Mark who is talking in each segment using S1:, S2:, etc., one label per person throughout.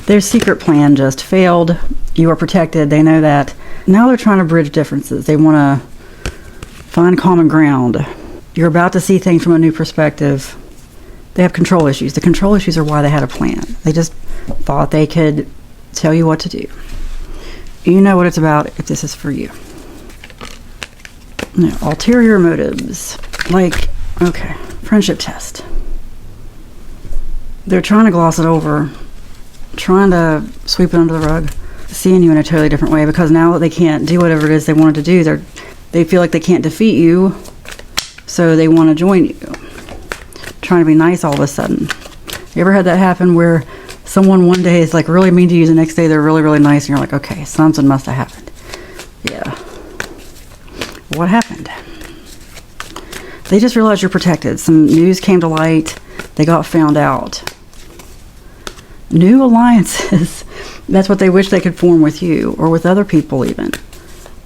S1: Their secret plan just failed. You are protected. They know that. Now they're trying to bridge differences. They want to find common ground. You're about to see things from a new perspective. They have control issues. The control issues are why they had a plan. They just thought they could tell you what to do. You know what it's about if this is for you. No, ulterior motives. Like, okay, friendship test. They're trying to gloss it over, trying to sweep it under the rug, seeing you in a totally different way, because now that they can't do whatever it is they wanted to do, they feel like they can't defeat you, so they want to join you. Trying to be nice all of a sudden. You ever had that happen where someone one day is like really mean to you, the next day they're really, really nice, and you're like, okay, something must have happened. Yeah. What happened? They just realized you're protected. Some news came to light. They got found out. New alliances. That's what they wish they could form with you or with other people even.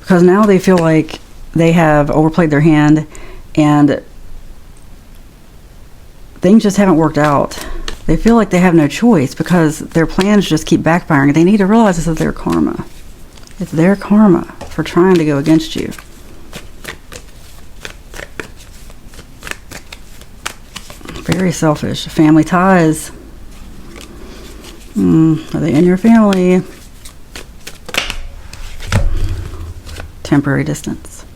S1: Because now they feel like they have overplayed their hand and things just haven't worked out. They feel like they have no choice because their plans just keep backfiring. They need to realize this is their karma. It's their karma for trying to go against you. Very selfish. Family ties. Are they in your family? Temporary distance.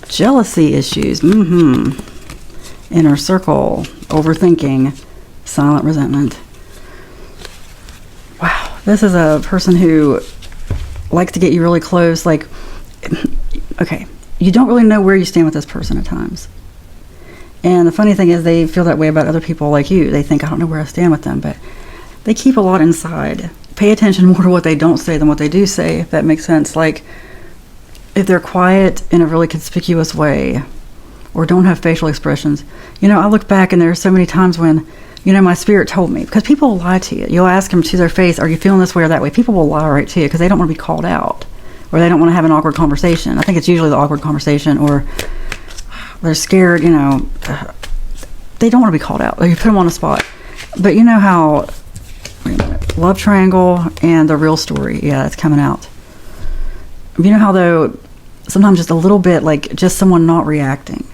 S1: Jealousy issues. Inner circle. Overthinking. Silent resentment. Wow. This is a person who likes to get you really close. Like, okay, you don't really know where you stand with this person at times. And the funny thing is they feel that way about other people like you. They think, I don't know where I stand with them, but they keep a lot inside. Pay attention more to what they don't say than what they do say, if that makes sense. Like, if they're quiet in a really conspicuous way or don't have facial expressions. You know, I look back and there are so many times when, you know, my spirit told me, because people will lie to you. You'll ask them to their face, are you feeling this way or that way? People will lie right to you because they don't want to be called out or they don't want to have an awkward conversation. I think it's usually the awkward conversation, or they're scared, you know, they don't want to be called out. You put them on the spot. But you know how, wait a minute, love triangle and the real story, yeah, it's coming out. You know how though, sometimes just a little bit, like just someone not reacting.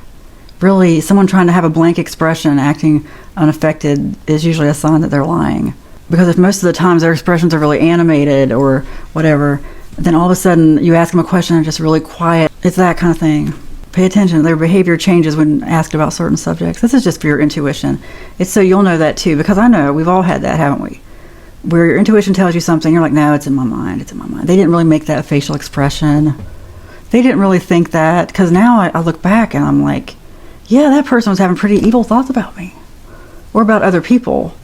S1: Really, someone trying to have a blank expression, acting unaffected, is usually a sign that they're lying. Because if most of the times their expressions are really animated or whatever, then all of a sudden you ask them a question and just really quiet. It's that kind of thing. Pay attention. Their behavior changes when asked about certain subjects. This is just for your intuition. It's so you'll know that too, because I know we've all had that, haven't we? Where your intuition tells you something, you're like, no, it's in my mind, it's in my mind. They didn't really make that facial expression. They didn't really think that, because now I look back and I'm like, yeah, that person was having pretty evil thoughts about me or about other people.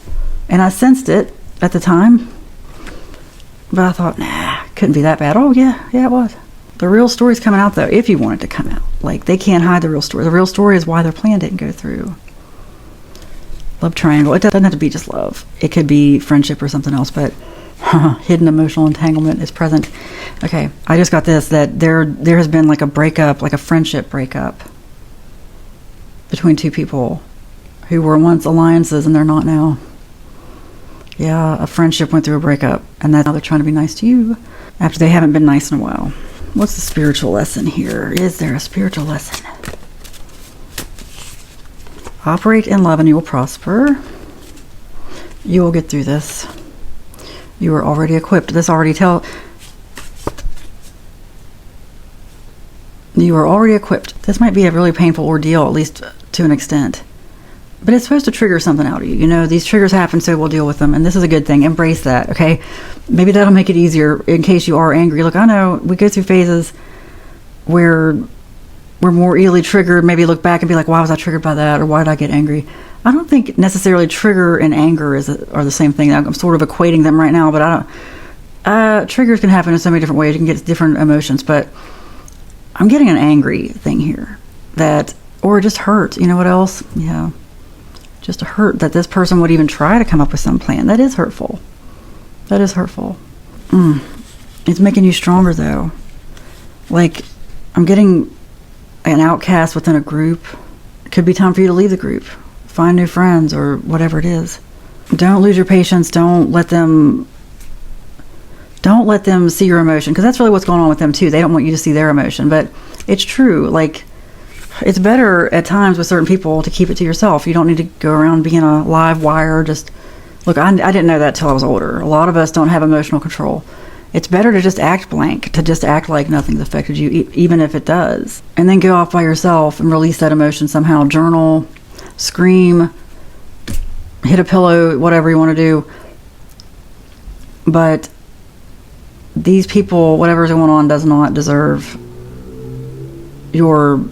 S1: And I sensed it at the time, but I thought, nah, couldn't be that bad. Oh, yeah, it was. The real story's coming out, though, if you want it to come out. Like, they can't hide the real story. The real story is why their plan didn't go through. Love triangle. It doesn't have to be just love. It could be friendship or something else, but hidden emotional entanglement is present. Okay, I just got this, that there has been like a breakup, like a friendship breakup between two people who were once alliances and they're not now. Yeah, a friendship went through a breakup, and now they're trying to be nice to you after they haven't been nice in a while. What's the spiritual lesson here? Is there a spiritual lesson? Operate in love and you will prosper. You will get through this. You are already equipped. You are already equipped. This might be a really painful ordeal, at least to an extent. But it's supposed to trigger something out of you. You know, these triggers happen, so we'll deal with them. And this is a good thing. Embrace that, okay? Maybe that'll make it easier in case you are angry. Look, I know we go through phases where we're more easily triggered. Maybe look back and be like, why was I triggered by that? Or why did I get angry? I don't think necessarily trigger and anger are the same thing. I'm sort of equating them right now, but I don't. Triggers can happen in so many different ways. You can get different emotions, but I'm getting an angry thing here. Or just hurt. You know what else? Yeah. Just a hurt that this person would even try to come up with some plan. That is hurtful. That is hurtful. It's making you stronger, though. Like, I'm getting an outcast within a group. It could be time for you to leave the group. Find new friends or whatever it is. Don't lose your patience. Don't let them Don't let them see your emotion, because that's really what's going on with them too. They don't want you to see their emotion, but it's true. Like, it's better at times with certain people to keep it to yourself. You don't need to go around being a live wire. Just look, I didn't know that till I was older. A lot of us don't have emotional control. It's better to just act blank, to just act like nothing's affected you, even if it does. And then go off by yourself and release that emotion somehow. Journal, scream, hit a pillow, whatever you want to do. But these people, whatever's going on, does not deserve your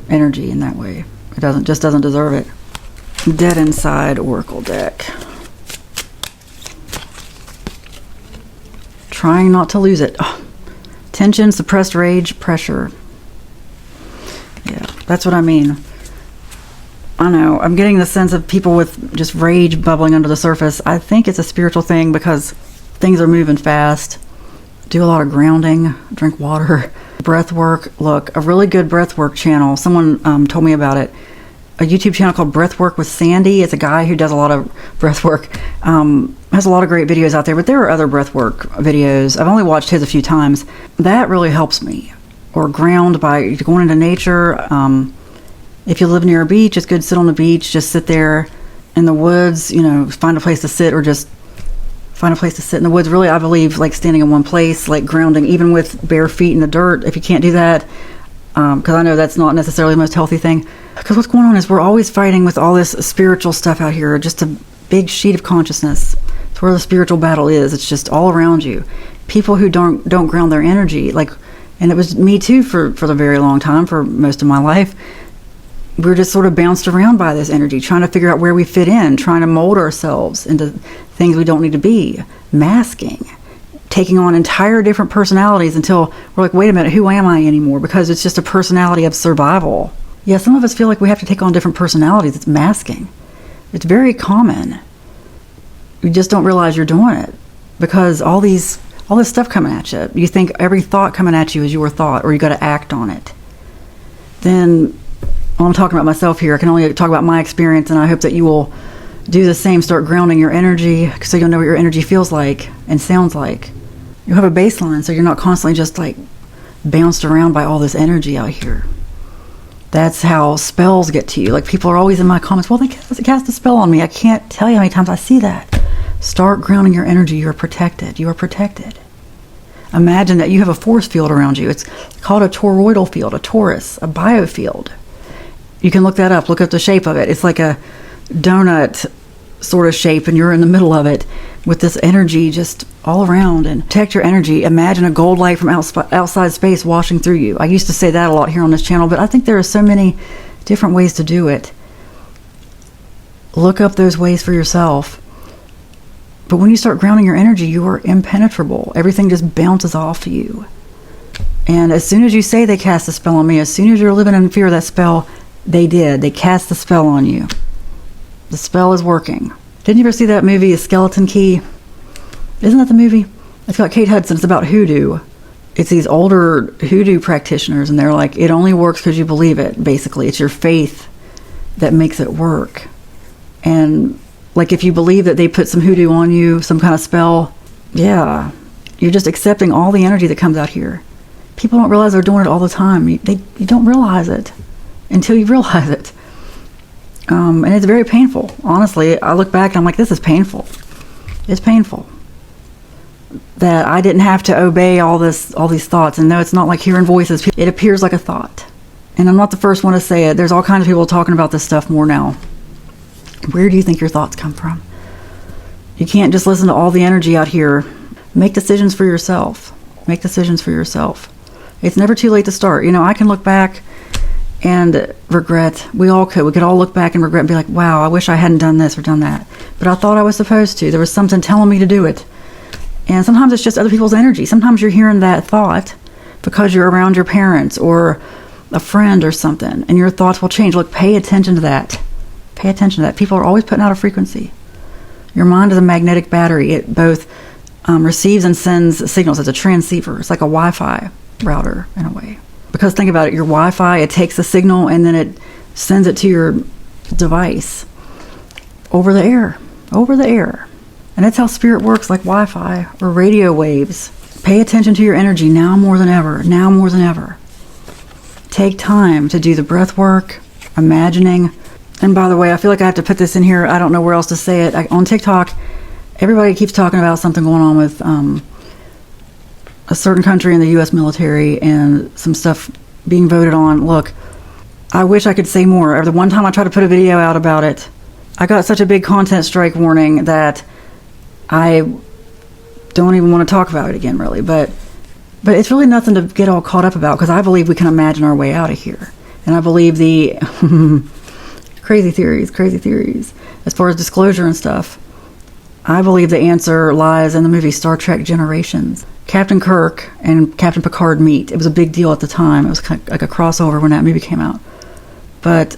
S1: energy in that way. It doesn't deserve it. Dead Inside Oracle deck. Trying not to lose it. Oh. Tension, suppressed rage, pressure. Yeah, that's what I mean. I know, I'm getting the sense of people with just rage bubbling under the surface. I think it's a spiritual thing because things are moving fast. Do a lot of grounding, drink water, breath work. Look, a really good breath work channel, someone told me about it. A YouTube channel called Breath Work with Sandy. It's a guy who does a lot of breath work. Has a lot of great videos out there, but there are other breath work videos. I've only watched his a few times. That really helps me. Or ground by going into nature. If you live near a beach, it's good to sit on the beach. Just sit there in the woods, find a place to sit, or just find a place to sit in the woods. Really, I believe like standing in one place, like grounding, even with bare feet in the dirt. If you can't do that, because I know that's not necessarily the most healthy thing. Because what's going on is we're always fighting with all this spiritual stuff out here, just a big sheet of consciousness. It's where the spiritual battle is. It's just all around you. People who don't ground their energy, and it was me too for the very long time, for most of my life. We're just sort of bounced around by this energy, trying to figure out where we fit in, trying to mold ourselves into things we don't need to be, masking, taking on entire different personalities until we're like, wait a minute, who am I anymore? Because it's just a personality of survival. Yeah, some of us feel like we have to take on different personalities. It's masking. It's very common. You just don't realize you're doing it because all this stuff coming at you. You think every thought coming at you is your thought, or you got to act on it. Then, I'm talking about myself here. I can only talk about my experience, and I hope that you will do the same. Start grounding your energy so you'll know what your energy feels like and sounds like. You have a baseline, so you're not constantly just like bounced around by all this energy out here. That's how spells get to you. Like, people are always in my comments, well, they cast a spell on me. I can't tell you how many times I see that. Start grounding your energy. You're protected. You are protected. Imagine that you have a force field around you. It's called a toroidal field, a torus, a biofield. You can look that up. Look up the shape of it. It's like a donut sort of shape, and you're in the middle of it with this energy just all around. And protect your energy. Imagine a gold light from outside space washing through you. I used to say that a lot here on this channel, but I think there are so many different ways to do it. Look up those ways for yourself. But when you start grounding your energy, you are impenetrable. Everything just bounces off you. And as soon as you say they cast a spell on me, as soon as you're living in fear of that spell, they did. They cast the spell on you. The spell is working. Didn't you ever see that movie, A Skeleton Key? Isn't that the movie? It's got Kate Hudson. It's about hoodoo. It's these older hoodoo practitioners, and they're like, it only works because you believe it, basically. It's your faith that makes it work. And like, if you believe that they put some hoodoo on you, some kind of spell, yeah, you're just accepting all the energy that comes out here. People don't realize they're doing it all the time. You don't realize it until you realize it. And it's very painful. Honestly, I look back and I'm like, this is painful. It's painful that I didn't have to obey all these thoughts. And no, it's not like hearing voices. It appears like a thought. And I'm not the first one to say it. There's all kinds of people talking about this stuff more now. Where do you think your thoughts come from? You can't just listen to all the energy out here. Make decisions for yourself. Make decisions for yourself. It's never too late to start. I can look back and regret. We could all look back and regret and be like, wow, I wish I hadn't done this or done that. But I thought I was supposed to. There was something telling me to do it. And sometimes it's just other people's energy. Sometimes you're hearing that thought because you're around your parents or a friend or something, and your thoughts will change. Look, pay attention to that. Pay attention to that. People are always putting out a frequency. Your mind is a magnetic battery. It both receives and sends signals. It's a transceiver. It's like a Wi-Fi router in a way. Because think about it, your Wi-Fi, it takes the signal and then it sends it to your device over the air. And And that's how spirit works, like Wi-Fi or radio waves. Pay attention to your energy now more than ever. Now more than ever. Take time to do the breath work, imagining. And by the way, I feel like I have to put this in here. I don't know where else to say it. On TikTok, everybody keeps talking about something going on with a certain country in the U.S. military and some stuff being voted on. Look, I wish I could say more. The one time I tried to put a video out about it, I got such a big content strike warning that I don't even want to talk about it again, really. But it's really nothing to get all caught up about, because I believe we can imagine our way out of here. And I believe the crazy theories, as far as disclosure and stuff, I believe the answer lies in the movie Star Trek Generations. Captain Kirk and Captain Picard meet. It was a big deal at the time. It was kind of like a crossover when that movie came out. But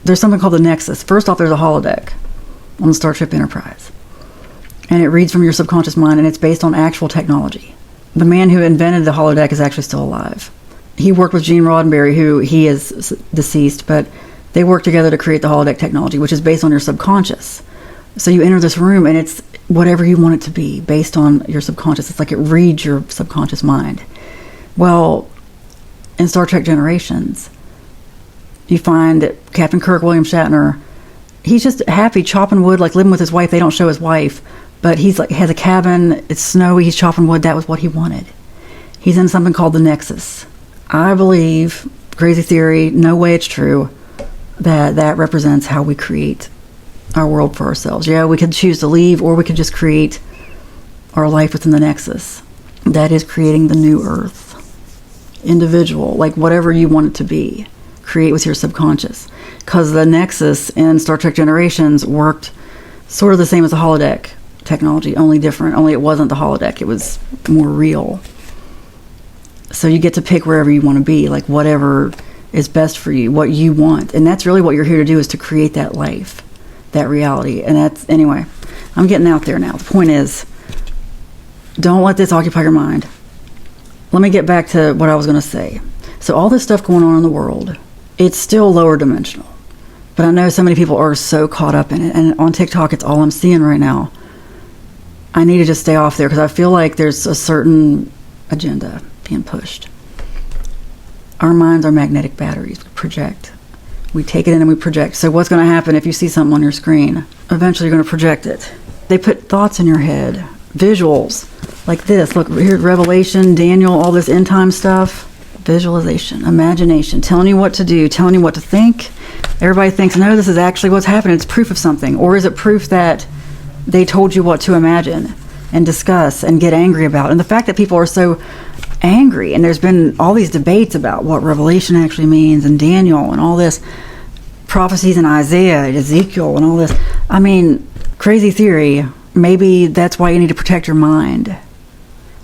S1: there's something called the Nexus. First off, there's a holodeck on the Starship Enterprise. And it reads from your subconscious mind, and it's based on actual technology. The man who invented the holodeck is actually still alive. He worked with Gene Roddenberry, who he is deceased, but they worked together to create the holodeck technology, which is based on your subconscious. So you enter this room, and it's whatever you want it to be, based on your subconscious. It's like it reads your subconscious mind. Well, in Star Trek Generations, you find that Captain Kirk, William Shatner, he's just happy chopping wood, like living with his wife. They don't show his wife, but he's like, has a cabin, it's snowy, he's chopping wood. That was what he wanted. He's in something called the Nexus. I believe, crazy theory, no way it's true, that represents how we create our world for ourselves. Yeah, we could choose to leave, or we could just create our life within the Nexus. That is creating the new Earth. Individual, like whatever you want it to be. Create with your subconscious. Because the Nexus in Star Trek Generations worked sort of the same as the holodeck technology, only different. Only it wasn't the holodeck. It was more real. So you get to pick wherever you want to be, like whatever is best for you, what you want. And that's really what you're here to do, is to create that life, that reality. And that's, anyway, I'm getting out there now. The point is, don't let this occupy your mind. Let me get back to what I was going to say. So all this stuff going on in the world, it's still lower dimensional. But I know so many people are so caught up in it. And on TikTok, it's all I'm seeing right now. I need to just stay off there, because I feel like there's a certain agenda being pushed. Our minds are magnetic batteries. We project. We take it in and we project. So what's going to happen if you see something on your screen? Eventually you're going to project it. They put thoughts in your head, visuals like this. Look, here's Revelation, Daniel, all this end time stuff. Visualization, imagination, telling you what to do, telling you what to think. Everybody thinks, no, this is actually what's happening. It's proof of something. Or is it proof that they told you what to imagine and discuss and get angry about? And the fact that people are so angry, and there's been all these debates about what Revelation actually means, and Daniel, and all this prophecies in Isaiah, Ezekiel, and all this. I mean, crazy theory. Maybe that's why you need to protect your mind.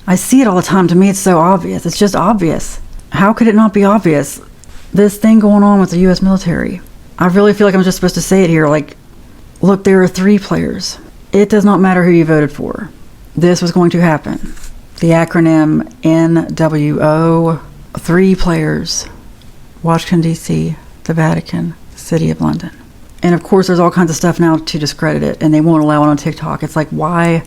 S1: I see it all the time. To me, it's so obvious. It's just obvious. How could it not be obvious? This thing going on with the U.S. military. I really feel like I'm just supposed to say it here. Like, look, there are 3 players. It does not matter who you voted for. This was going to happen. The acronym NWO, 3 players. Washington, D.C., the Vatican, the City of London. And of course, there's all kinds of stuff now to discredit it, and they won't allow it on TikTok. It's like, why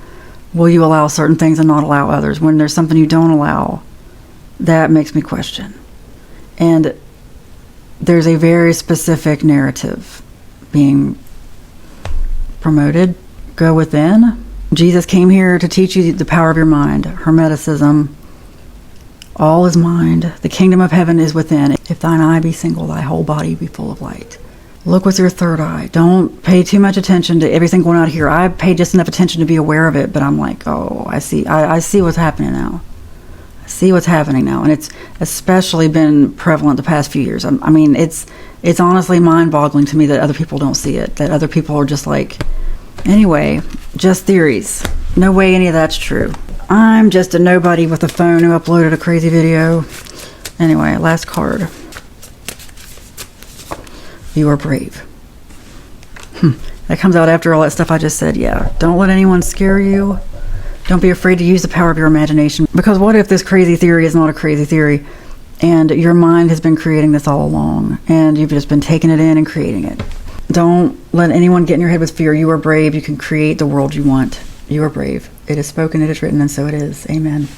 S1: will you allow certain things and not allow others? When there's something you don't allow, that makes me question. And there's a very specific narrative being promoted. Go within. Jesus came here to teach you the power of your mind. Hermeticism. All is mind. The kingdom of heaven is within. If thine eye be single, thy whole body be full of light. Look with your third eye. Don't pay too much attention to everything going on here. I pay just enough attention to be aware of it, but I'm like, oh, I see what's happening now. I see what's happening now, and it's especially been prevalent the past few years. I mean, it's honestly mind-boggling to me that other people don't see it, that other people are just like, anyway, just theories. No way any of that's true. I'm just a nobody with a phone who uploaded a crazy video. Anyway, last card. You are brave. That comes out after all that stuff I just said. Yeah, don't let anyone scare you. Don't be afraid to use the power of your imagination. Because what if this crazy theory is not a crazy theory, and your mind has been creating this all along, and you've just been taking it in and creating it? Don't let anyone get in your head with fear. You are brave. You can create the world you want. You are brave. It is spoken, it is written, and so it is. Amen.